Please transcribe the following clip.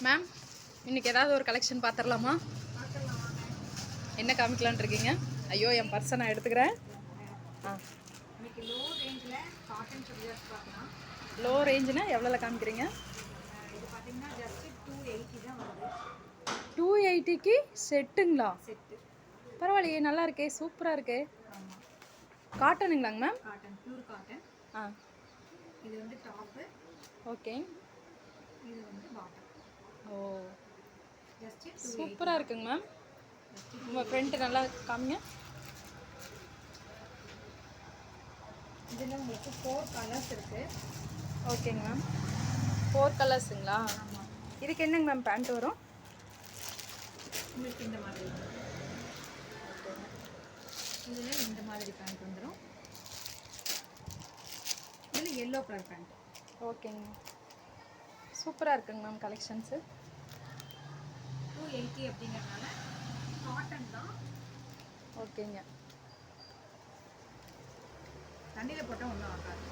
Ma'am இன்னைக்கு ஏதாவது ஒரு கலெக்ஷன் பார்த்துடலாமா? என்ன காமிக்கலான் இருக்கீங்க? ஐயோ என் பர்ஸை நான் எடுத்துக்கிறேன். இன்னைக்கு லோ ரேஞ்சில் காட்டன் சுடிதார்ஸ் பார்க்கலாம். லோ ரேஞ்சுனா எவ்வளோல காமிக்கிறீங்க? இது பார்த்தீங்கன்னா ஜஸ்ட் 280 தான் வருது. 280க்கு செட்டுங்களா? செட்டு பரவாயில்லையே, நல்லா இருக்கே, சூப்பராக இருக்கே. ஆமாம், காட்டனுங்களாங்க மேம்? Cotton, pure cotton. இது வந்து டாப்பு. ஓகே. இது வந்து பாட்டம். ஓ, ஜஸ்ட் சூப்பராக இருக்குங்க மேம். உங்கள் ஃப்ரெண்ட்டு நல்லா காமிங்க. இதில் உங்களுக்கு 4 கலர்ஸ் இருக்குது. ஓகேங்க மேம். 4 கலர்ஸுங்களா? ஆமாம். இதுக்கு என்னங்க மேம் பேண்ட் வரும்? உங்களுக்கு இந்த மாதிரி இதில் இந்த மாதிரி பேண்ட் வந்துடும். இதில் எல்லோ கலர் பேண்ட். ஓகேங்க, சூப்பராக இருக்குங்க மேம் கலெக்ஷன்ஸு. 280 அப்படிங்கிறதுனால காட்டன் தான். ஓகேங்க. தண்ணியில் போட்டால் ஒன்றும் ஆகாது.